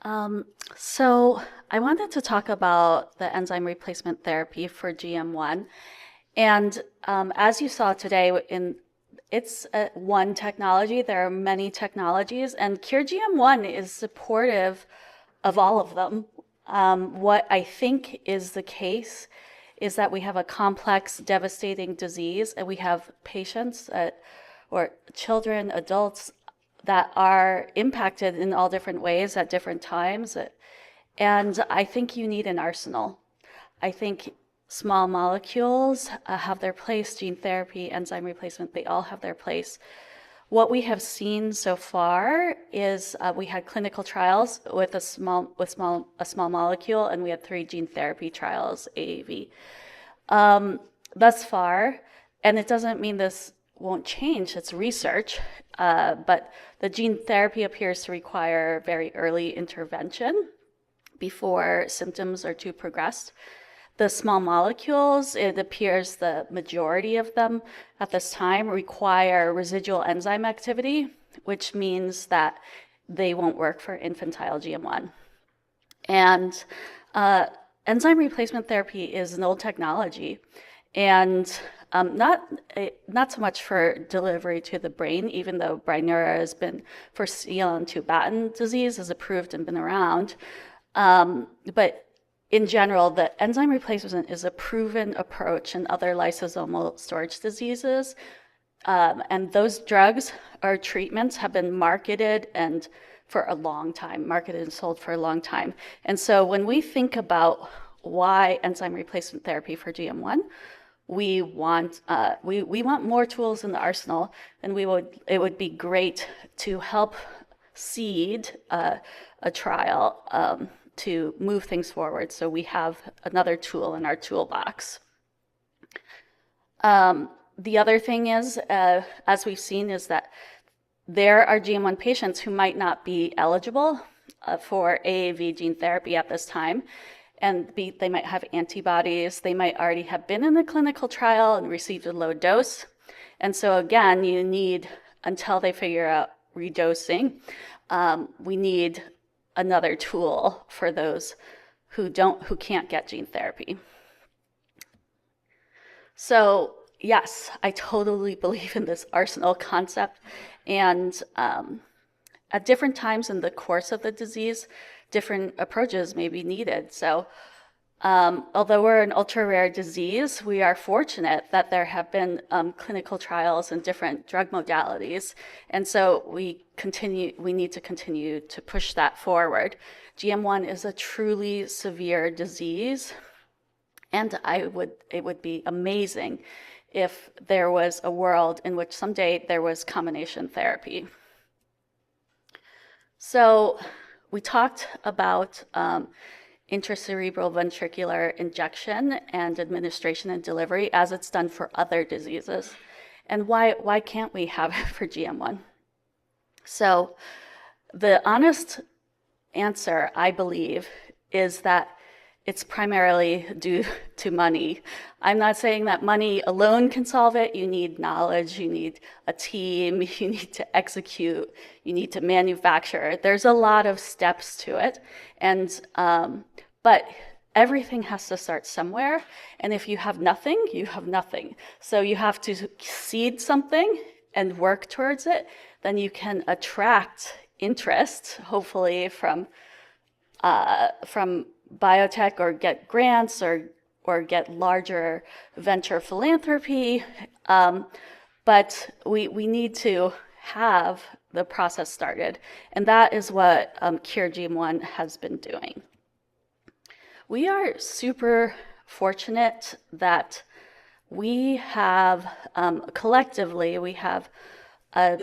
Um, so I wanted to talk about the enzyme replacement therapy for GM1. And as you saw today, it's one technology. There are many technologies, and Cure GM1 is supportive of all of them. What I think is the case is that we have a complex, devastating disease, and we have patients or children, adults that are impacted in all different ways at different times. And I think you need an arsenal. I think small molecules have their place, gene therapy, enzyme replacement, they all have their place. What we have seen so far is we had clinical trials with a small molecule, and we had 3 gene therapy trials, AAV, thus far. And it doesn't mean this won't change. It's research, but the gene therapy appears to require very early intervention before symptoms are too progressed. The small molecules, it appears the majority of them at this time require residual enzyme activity, which means that they won't work for infantile GM1. And enzyme replacement therapy is an old technology, and not so much for delivery to the brain, even though Brineura has been for CLN2 Batten disease, is approved and been around. But in general, the enzyme replacement is a proven approach in other lysosomal storage diseases. And those drugs or treatments have been marketed and for a long time, marketed and sold for a long time. And so when we think about why enzyme replacement therapy for GM1, we want more tools in the arsenal, and it would be great to help seed a trial to move things forward, so we have another tool in our toolbox. The other thing is, as we've seen, is that there are GM1 patients who might not be eligible for AAV gene therapy at this time, and they might have antibodies, they might already have been in a clinical trial and received a low dose. And so again, you need, until they figure out redosing, we need another tool for those who can't get gene therapy. So yes, I totally believe in this arsenal concept, and at different times in the course of the disease, different approaches may be needed. So although we're an ultra-rare disease, we are fortunate that there have been clinical trials in different drug modalities. And so we need to continue to push that forward. GM1 is a truly severe disease, and it would be amazing if there was a world in which someday there was combination therapy. So we talked about intracerebral ventricular injection and administration and delivery as it's done for other diseases. And why can't we have it for GM1? So the honest answer, I believe, is that it's primarily due to money. I'm not saying that money alone can solve it. You need knowledge, you need a team, you need to execute, you need to manufacture. There's a lot of steps to it. And but everything has to start somewhere. And if you have nothing, you have nothing. So you have to seed something and work towards it. Then you can attract interest, hopefully from biotech, or get grants, or get larger venture philanthropy. But we need to have the process started. And that is what Cure GM1 has been doing. We are super fortunate that we have, collectively, we have a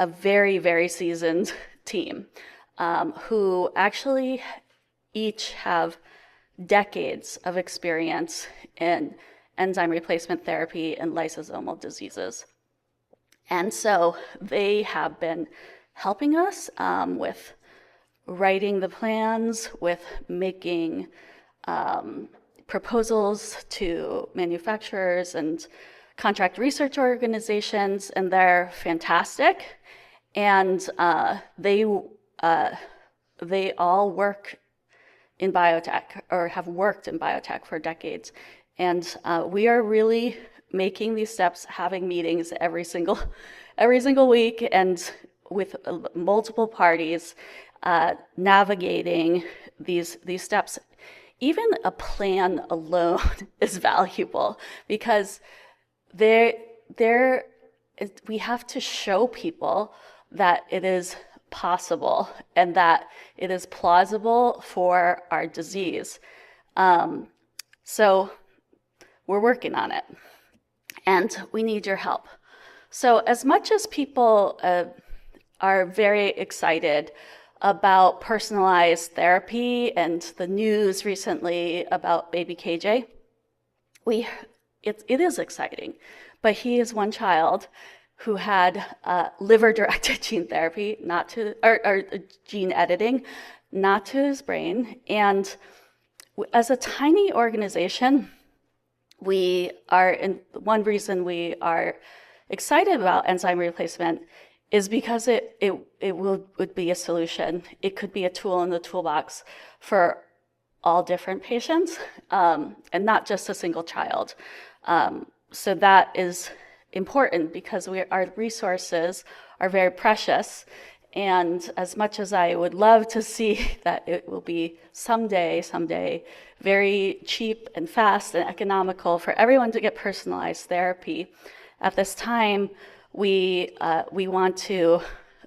very, very seasoned team who actually each have decades of experience in enzyme replacement therapy and lysosomal diseases. And so they have been helping us with writing the plans, with making proposals to manufacturers and contract research organizations, and they're fantastic. And they they all work in biotech or have worked in biotech for decades. And we are really making these steps, having meetings every single week, and with multiple parties, navigating these steps. Even a plan alone is valuable because we have to show people that it is possible and that it is plausible for our disease. So we're working on it, and we need your help. So as much as people are very excited about personalized therapy and the news recently about baby KJ, it is exciting. But he is one child who had liver-directed gene therapy, or gene editing, not to his brain. And as a tiny organization, one reason we are excited about enzyme replacement is because it would be a solution. It could be a tool in the toolbox for all different patients, and not just a single child. So that is important because our resources are very precious. And as much as I would love to see that it will be someday, very cheap and fast and economical for everyone to get personalized therapy, at this time, we want to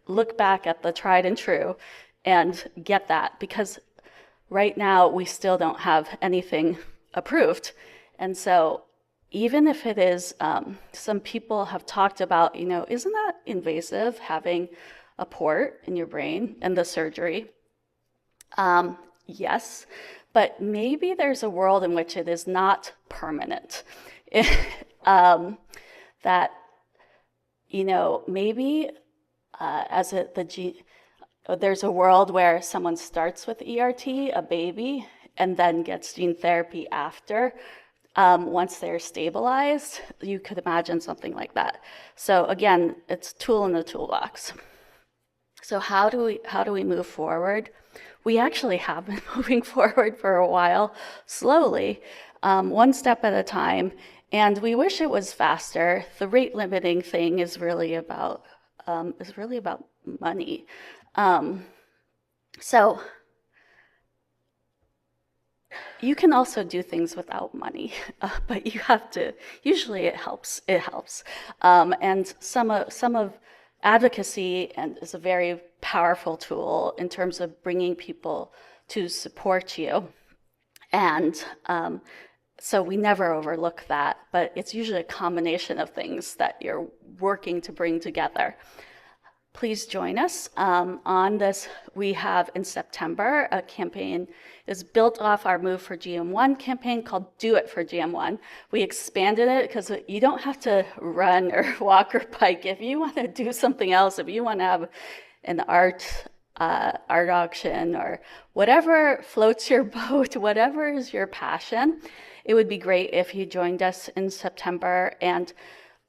look back at the tried and true and get that, because right now we still don't have anything approved. And so even if it is, some people have talked about, isn't that invasive having a port in your brain and the surgery? Yes, but maybe there's a world in which it is not permanent. That, maybe there's a world where someone starts with ERT, a baby, and then gets gene therapy after. Once they're stabilized, you could imagine something like that. So again, it's a tool in the toolbox. So how do we move forward? We actually have been moving forward for a while, slowly, one step at a time, and we wish it was faster. The rate limiting thing is really about money. So you can also do things without money, but you have to. Usually, it helps. And some of advocacy is a very powerful tool in terms of bringing people to support you, and so we never overlook that. But it's usually a combination of things that you're working to bring together. Please join us on this. We have in September a campaign is built off our Move for GM1 campaign called Do It for GM1. We expanded it because you don't have to run or walk or bike. If you want to do something else, if you want to have an art auction or whatever floats your boat, whatever is your passion, it would be great if you joined us in September. And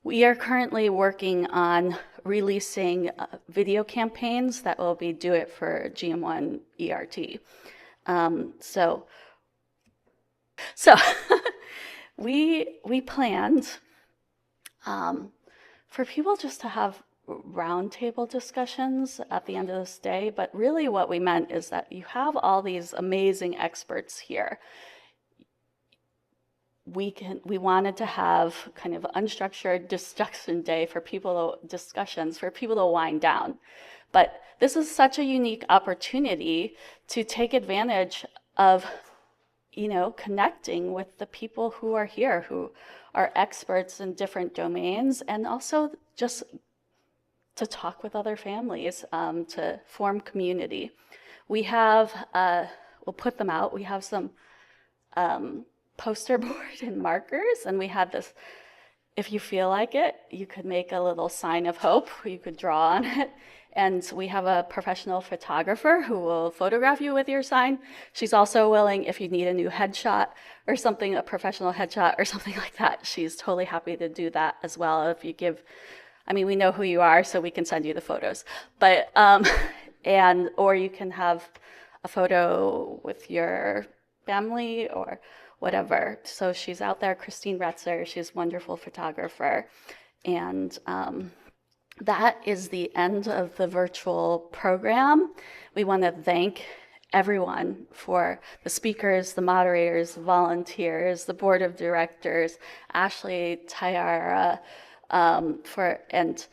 we are currently working on releasing video campaigns that will be Do It for GM1 ERT. So we planned for people just to have roundtable discussions at the end of this day, but really what we meant is that you have all these amazing experts here. We wanted to have kind of unstructured discussion day for discussions for people to wind down. But this is such a unique opportunity to take advantage of, connecting with the people who are here, who are experts in different domains, and also just to talk with other families, to form community. We have, we'll put them out. We have some poster board and markers, and we had this, if you feel like it, you could make a little sign of hope, you could draw on it, and we have a professional photographer who will photograph you with your sign. She's also willing, if you need a new headshot or something, a professional headshot or something like that, she's totally happy to do that as well. If you give, we know who you are, so we can send you the photos. But or you can have a photo with your family or whatever. So she's out there, Christine Retzer. She's a wonderful photographer. And that is the end of the virtual program. We want to thank everyone, for the speakers, the moderators, the volunteers, the board of directors, Ashley, Tyara, and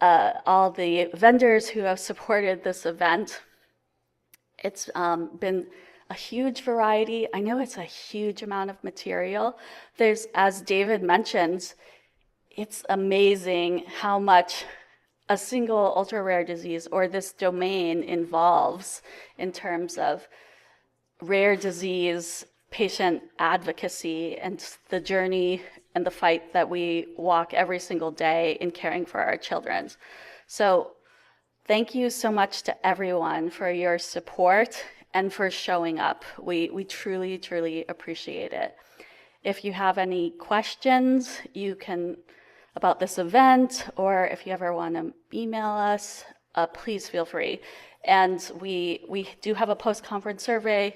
all the vendors who have supported this event. It's been a huge variety. I know it's a huge amount of material. There's, as David mentioned, it's amazing how much a single ultra rare disease or this domain involves in terms of rare disease, patient advocacy, and the journey and the fight that we walk every single day in caring for our children. So thank you so much to everyone for your support and for showing up. We truly, truly appreciate it. If you have any questions, you can about this event, or if you ever want to email us, please feel free. And we do have a post-conference survey.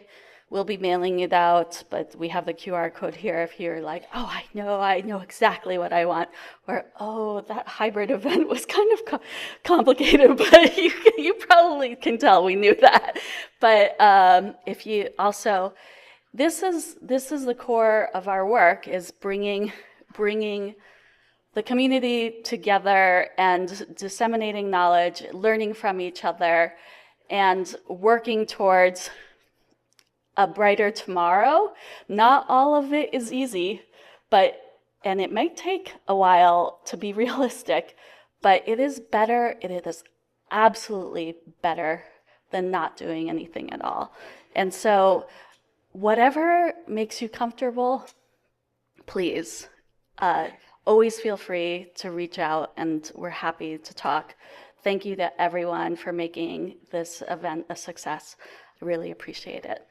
We'll be mailing it out, but we have the QR code here if you're like, oh, I know exactly what I want, or oh, that hybrid event was kind of complicated, but you probably can tell we knew that. But if you also, this is the core of our work, is bringing the community together and disseminating knowledge, learning from each other, and working towards a brighter tomorrow. Not all of it is easy, and it might take a while to be realistic, but it is better, it is absolutely better than not doing anything at all. And so whatever makes you comfortable, please, always feel free to reach out, and we're happy to talk. Thank you to everyone for making this event a success. I really appreciate it.